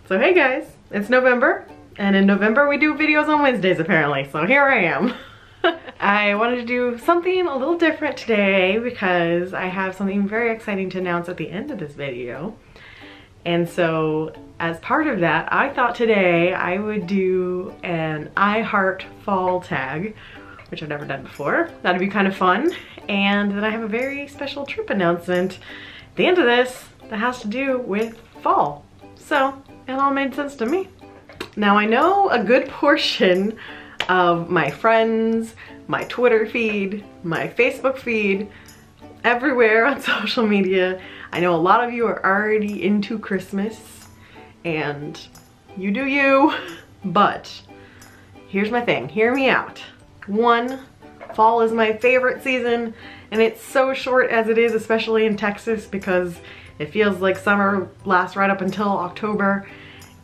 So hey guys, it's November, and in November we do videos on Wednesdays apparently, so here I am. I wanted to do something a little different today because I have something very exciting to announce at the end of this video. And so as part of that, I thought today I would do an I Heart Fall tag, which I've never done before. That'd be kind of fun. And then I have a very special trip announcement at the end of this that has to do with fall. So it all made sense to me. Now I know a good portion of my friends, my Twitter feed, my Facebook feed, everywhere on social media, I know a lot of you are already into Christmas, and you do you, but here's my thing, hear me out. One, fall is my favorite season, and it's so short as it is, especially in Texas, because it feels like summer lasts right up until October,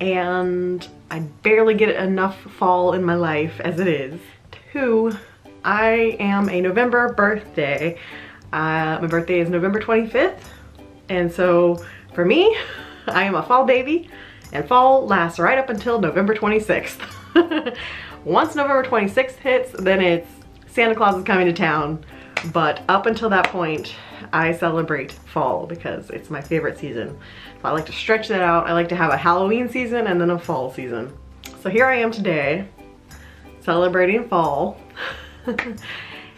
and I barely get enough fall in my life as it is. Two, I am a November birthday. My birthday is November 25th, and so for me, I am a fall baby, and fall lasts right up until November 26th. Once November 26th hits, then it's Santa Claus is coming to town, but up until that point, I celebrate fall because it's my favorite season. So I like to stretch that out. I like to have a Halloween season and then a fall season. So here I am today, celebrating fall. So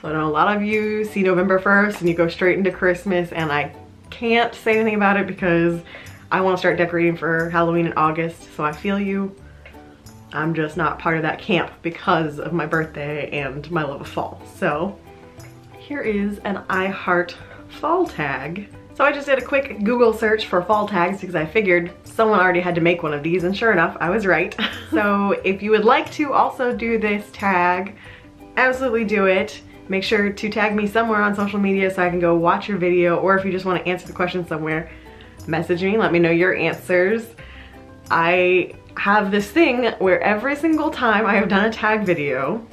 I know a lot of you see November 1st and you go straight into Christmas, and I can't say anything about it because I want to start decorating for Halloween in August, so I feel you. I'm just not part of that camp because of my birthday and my love of fall. So here is an I Heart Fall tag. So I just did a quick Google search for fall tags because I figured someone already had to make one of these, and sure enough, I was right. So if you would like to also do this tag, absolutely do it. Make sure to tag me somewhere on social media so I can go watch your video, or if you just want to answer the question somewhere, message me, let me know your answers. I have this thing where every single time I have done a tag video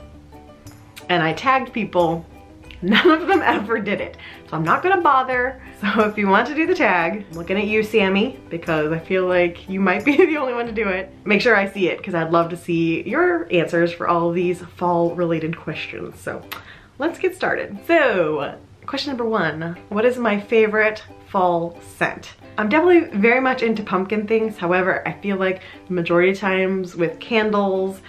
and I tagged people, none of them ever did it. So I'm not gonna bother. So if you want to do the tag, I'm looking at you, Sammy, because I feel like you might be the only one to do it. Make sure I see it because I'd love to see your answers for all of these fall related questions. So let's get started. So question number one, what is my favorite fall scent? I'm definitely very much into pumpkin things. However, I feel like the majority of times with candles,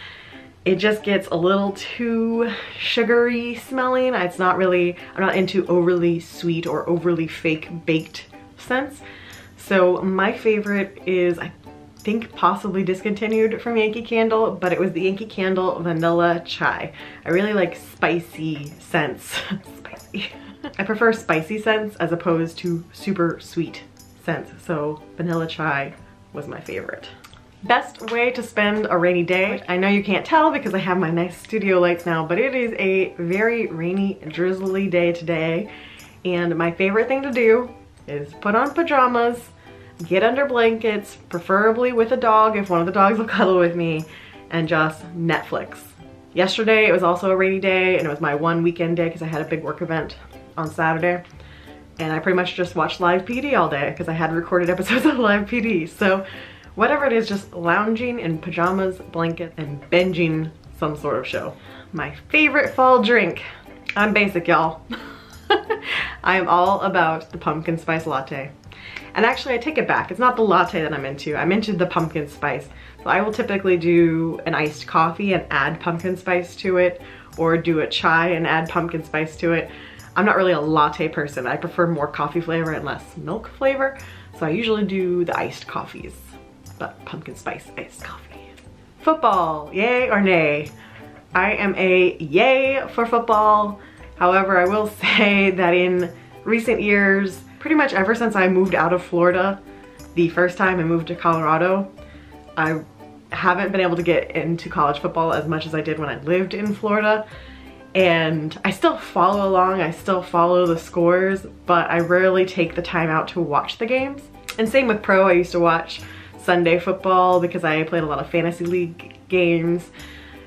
it just gets a little too sugary smelling. It's not really, I'm not into overly sweet or overly fake baked scents. So my favorite is, I think possibly discontinued from Yankee Candle, but it was the Yankee Candle Vanilla Chai. I really like spicy scents. Spicy. I prefer spicy scents as opposed to super sweet scents. So Vanilla Chai was my favorite. Best way to spend a rainy day. I know you can't tell because I have my nice studio lights now, but it is a very rainy, drizzly day today. And my favorite thing to do is put on pajamas, get under blankets, preferably with a dog if one of the dogs will cuddle with me, and just Netflix. Yesterday it was also a rainy day, and it was my one weekend day because I had a big work event on Saturday. And I pretty much just watched Live PD all day because I had recorded episodes of Live PD. So whatever it is, just lounging in pajamas, blanket, and binging some sort of show. My favorite fall drink. I'm basic, y'all. I am all about the pumpkin spice latte. And actually I take it back. It's not the latte that I'm into. I'm into the pumpkin spice. So I will typically do an iced coffee and add pumpkin spice to it, or do a chai and add pumpkin spice to it. I'm not really a latte person. I prefer more coffee flavor and less milk flavor. So I usually do the iced coffees, but pumpkin spice iced coffee. Football, yay or nay? I am a yay for football. However, I will say that in recent years, pretty much ever since I moved out of Florida, the first time I moved to Colorado, I haven't been able to get into college football as much as I did when I lived in Florida. And I still follow along, I still follow the scores, but I rarely take the time out to watch the games. And same with pro, I used to watch Sunday football because I played a lot of fantasy league games,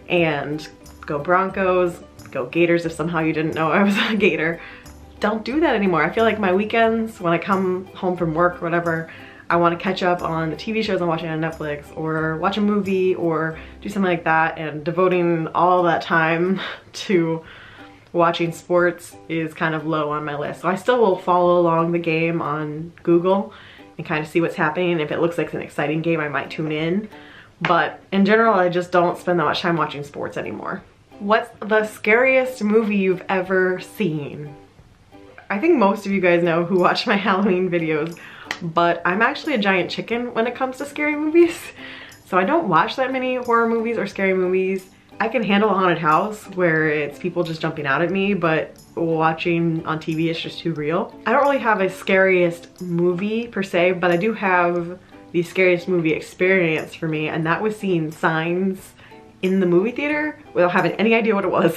and go Broncos, go Gators if somehow you didn't know I was a Gator. Don't do that anymore. I feel like my weekends, when I come home from work or whatever, I want to catch up on the TV shows I'm watching on Netflix, or watch a movie, or do something like that, and devoting all that time to watching sports is kind of low on my list. So I still will follow along the game on Google and kind of see what's happening. If it looks like an exciting game, I might tune in. But in general, I just don't spend that much time watching sports anymore. What's the scariest movie you've ever seen? I think most of you guys know who watch my Halloween videos, but I'm actually a giant chicken when it comes to scary movies. So I don't watch that many horror movies or scary movies. I can handle a haunted house where it's people just jumping out at me, but watching on TV is just too real. I don't really have a scariest movie per se, but I do have the scariest movie experience for me, and that was seeing Signs in the movie theater without having any idea what it was.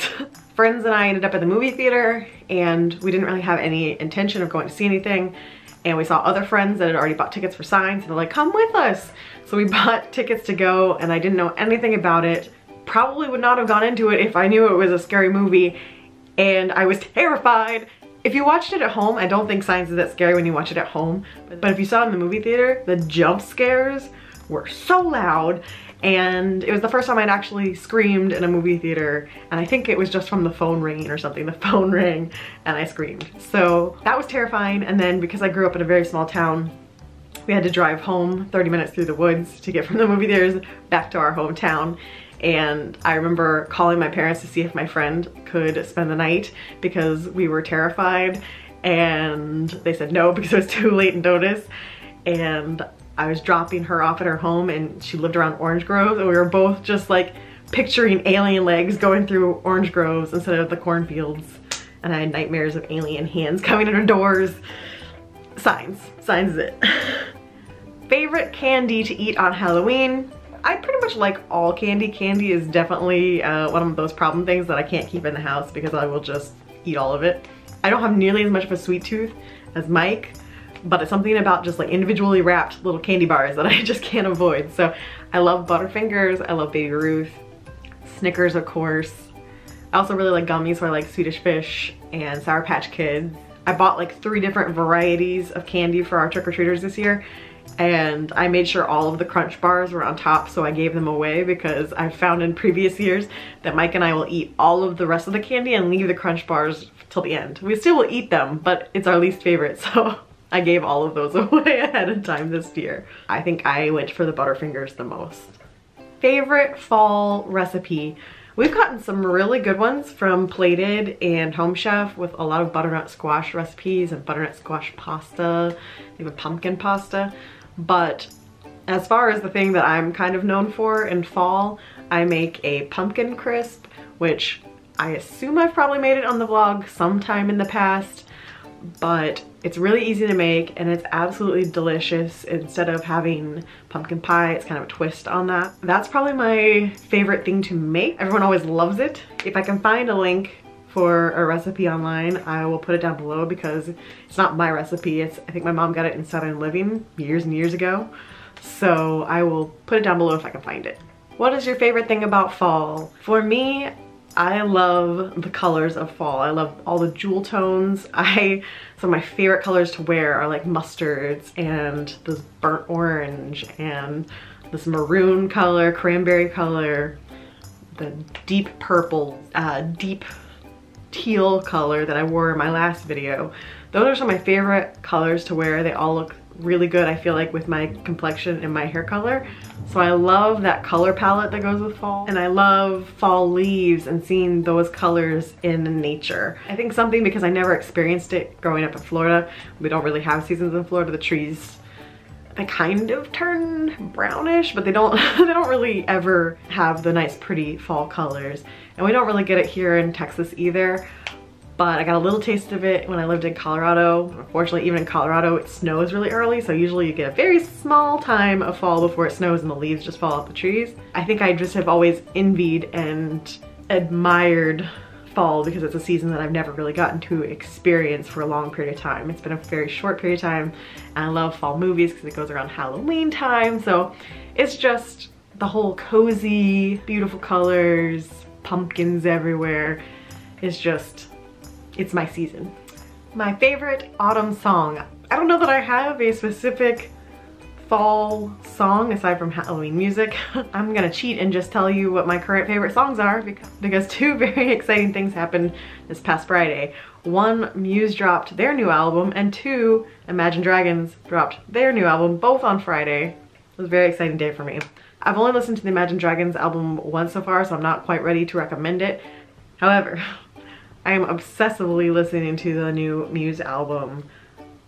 Friends and I ended up at the movie theater, and we didn't really have any intention of going to see anything, and we saw other friends that had already bought tickets for Signs, and they're like, come with us. So we bought tickets to go, and I didn't know anything about it. Probably would not have gone into it if I knew it was a scary movie, and I was terrified. If you watched it at home, I don't think Signs is that scary when you watch it at home, but if you saw it in the movie theater, the jump scares were so loud, and it was the first time I'd actually screamed in a movie theater, and I think it was just from the phone ringing or something. The phone rang and I screamed. So that was terrifying, and then because I grew up in a very small town, we had to drive home 30 minutes through the woods to get from the movie theaters back to our hometown. And I remember calling my parents to see if my friend could spend the night because we were terrified, and they said no because it was too late notice. And I was dropping her off at her home, and she lived around orange groves, and we were both just like picturing alien legs going through orange groves instead of the cornfields. And I had nightmares of alien hands coming in our doors. Signs is it. Favorite candy to eat on Halloween? I pretty much like all candy. Candy is definitely one of those problem things that I can't keep in the house because I will just eat all of it. I don't have nearly as much of a sweet tooth as Mike, but it's something about just like individually wrapped little candy bars that I just can't avoid. So I love Butterfingers, I love Baby Ruth, Snickers of course. I also really like gummies, so I like Swedish Fish and Sour Patch Kids. I bought like 3 different varieties of candy for our trick-or-treaters this year, and I made sure all of the Crunch bars were on top, so I gave them away because I've found in previous years that Mike and I will eat all of the rest of the candy and leave the Crunch bars till the end. We still will eat them, but it's our least favorite, so I gave all of those away ahead of time this year. I think I went for the Butterfingers the most. Favorite fall recipe? We've gotten some really good ones from Plated and Home Chef with a lot of butternut squash recipes and butternut squash pasta, even pumpkin pasta. But as far as the thing that I'm kind of known for in fall, I make a pumpkin crisp, which I assume I've probably made it on the vlog sometime in the past, but it's really easy to make and it's absolutely delicious. Instead of having pumpkin pie, it's kind of a twist on that. That's probably my favorite thing to make. Everyone always loves it. If I can find a link for a recipe online, I will put it down below because it's not my recipe. I think my mom got it in Southern Living years and years ago. So I will put it down below if I can find it. What is your favorite thing about fall? For me, I love the colors of fall. I love all the jewel tones. Some of my favorite colors to wear are like mustards and this burnt orange and this maroon color, cranberry color, the deep purple, deep teal color that I wore in my last video. Those are some of my favorite colors to wear. They all look really good, I feel like, with my complexion and my hair color. So I love that color palette that goes with fall. And I love fall leaves and seeing those colors in nature. I think something, because I never experienced it growing up in Florida. We don't really have seasons in Florida. The trees, they kind of turn brownish, but they don't really ever have the nice pretty fall colors. And we don't really get it here in Texas either. But I got a little taste of it when I lived in Colorado. Unfortunately, even in Colorado, it snows really early, so usually you get a very small time of fall before it snows and the leaves just fall off the trees. I think I just have always envied and admired fall because it's a season that I've never really gotten to experience for a long period of time. It's been a very short period of time, and I love fall movies because it goes around Halloween time, so it's just the whole cozy, beautiful colors, pumpkins everywhere. It's my season. My favorite autumn song. I don't know that I have a specific fall song aside from Halloween music. I'm gonna cheat and just tell you what my current favorite songs are because two very exciting things happened this past Friday. One, Muse dropped their new album, and two, Imagine Dragons dropped their new album, both on Friday. It was a very exciting day for me. I've only listened to the Imagine Dragons album once so far, so I'm not quite ready to recommend it. However, I am obsessively listening to the new Muse album,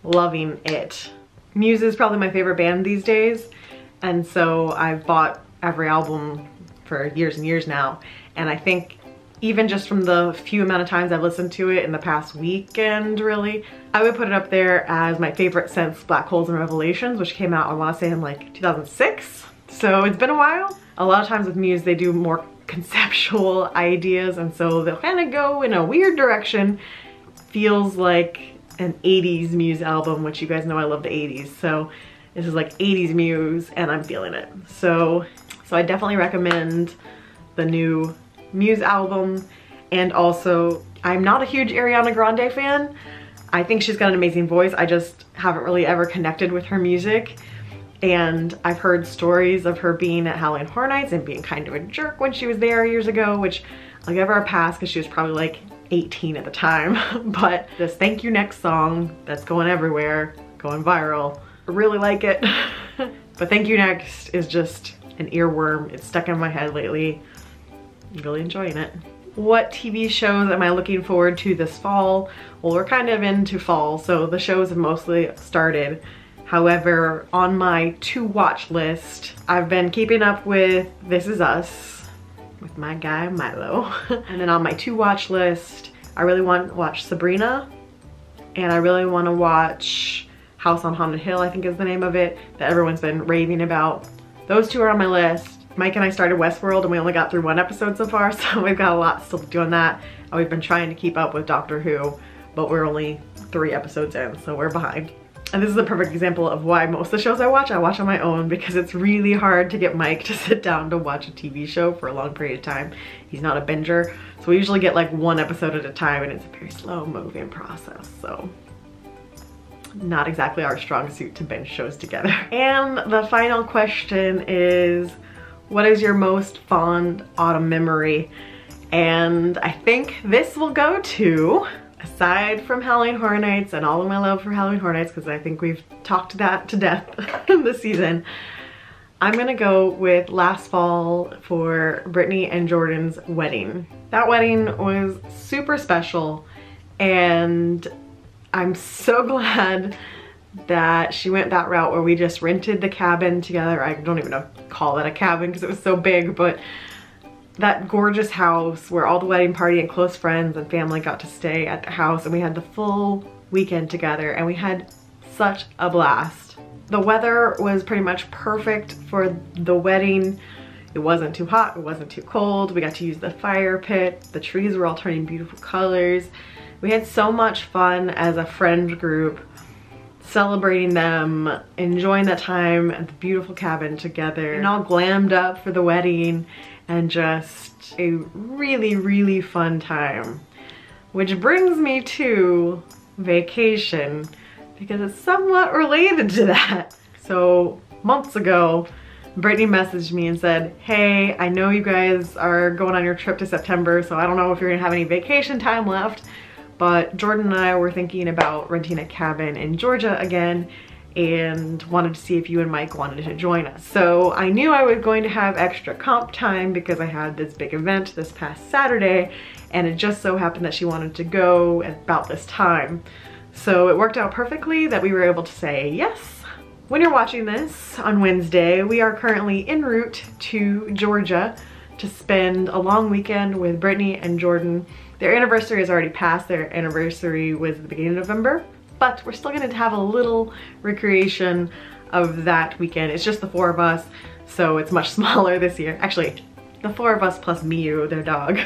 loving it. Muse is probably my favorite band these days, and so I've bought every album for years and years now, and I think even just from the few amount of times I've listened to it in the past weekend, really, I would put it up there as my favorite since Black Holes and Revelations, which came out, I want to say, in like 2006. So it's been a while. A lot of times with Muse, they do more conceptual ideas, and so they'll kind of go in a weird direction. Feels like an 80s Muse album, which you guys know I love the 80s. So this is like 80s Muse, and I'm feeling it. So I definitely recommend the new Muse album. And also, I'm not a huge Ariana Grande fan. I think she's got an amazing voice. I just haven't really ever connected with her music. And I've heard stories of her being at Halloween Horror Nights and being kind of a jerk when she was there years ago, which I'll give her a pass because she was probably like 18 at the time. But this Thank You Next song that's going everywhere, going viral, I really like it. But Thank You Next is just an earworm. It's stuck in my head lately. I'm really enjoying it. What TV shows am I looking forward to this fall? Well, we're kind of into fall, so the shows have mostly started. However, on my to-watch list, I've been keeping up with This Is Us with my guy Milo. And then on my to-watch list, I really want to watch Sabrina, and I really want to watch House on Haunted Hill, I think is the name of it, that everyone's been raving about. Those two are on my list. Mike and I started Westworld and we only got through one episode so far, so we've got a lot still to do on that. And we've been trying to keep up with Doctor Who, but we're only 3 episodes in, so we're behind. And this is a perfect example of why most of the shows I watch on my own, because it's really hard to get Mike to sit down to watch a TV show for a long period of time. He's not a binger, so we usually get like 1 episode at a time, and it's a very slow moving process, so not exactly our strong suit to binge shows together. And the final question is, what is your most fond autumn memory? And I think this will go to, aside from Halloween Horror Nights and all of my love for Halloween Horror Nights, because I think we've talked that to death this season, I'm gonna go with last fall for Brittany and Jordan's wedding. That wedding was super special, and I'm so glad that she went that route where we just rented the cabin together. I don't even know if to call it a cabin because it was so big, but that gorgeous house where all the wedding party and close friends and family got to stay at the house, and we had the full weekend together, and we had such a blast. The weather was pretty much perfect for the wedding. It wasn't too hot, it wasn't too cold. We got to use the fire pit. The trees were all turning beautiful colors. We had so much fun as a friend group, celebrating them, enjoying that time at the beautiful cabin together, and all glammed up for the wedding, and just a really, really fun time. Which brings me to vacation, because it's somewhat related to that. So months ago, Brittany messaged me and said, hey, I know you guys are going on your trip to September, so I don't know if you're gonna have any vacation time left, but Jordan and I were thinking about renting a cabin in Georgia again, and wanted to see if you and Mike wanted to join us. So I knew I was going to have extra comp time because I had this big event this past Saturday, and it just so happened that she wanted to go at about this time. So it worked out perfectly that we were able to say yes. When you're watching this on Wednesday, we are currently en route to Georgia to spend a long weekend with Brittany and Jordan. Their anniversary has already passed. Their anniversary was at the beginning of November, but we're still gonna have a little recreation of that weekend. It's just the 4 of us, so it's much smaller this year. Actually, the 4 of us plus Miu, their dog,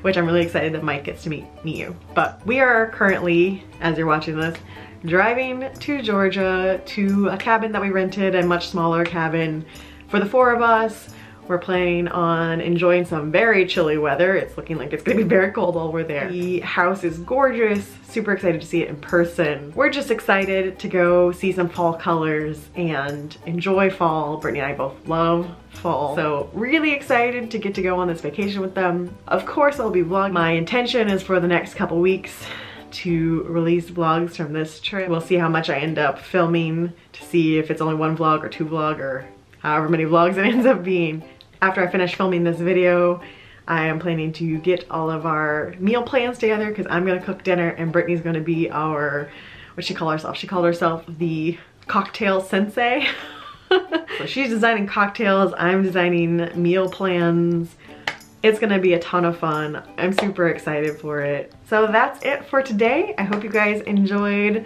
which I'm really excited that Mike gets to meet Miu. But we are currently, as you're watching this, driving to Georgia to a cabin that we rented, a much smaller cabin for the 4 of us, We're planning on enjoying some very chilly weather. It's looking like it's gonna be very cold while we're there. The house is gorgeous. Super excited to see it in person. We're just excited to go see some fall colors and enjoy fall. Brittany and I both love fall. So really excited to get to go on this vacation with them. Of course I'll be vlogging. My intention is for the next couple weeks to release vlogs from this trip. We'll see how much I end up filming to see if it's only one vlog or two vlog or however many vlogs it ends up being. After I finish filming this video, I am planning to get all of our meal plans together because I'm gonna cook dinner and Brittany's gonna be our, what'd she call herself? She called herself the cocktail sensei. So she's designing cocktails, I'm designing meal plans. It's gonna be a ton of fun. I'm super excited for it. So that's it for today. I hope you guys enjoyed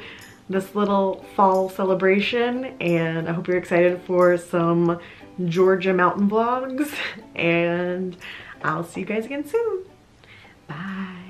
this little fall celebration and I hope you're excited for some Georgia mountain vlogs and I'll see you guys again soon. Bye.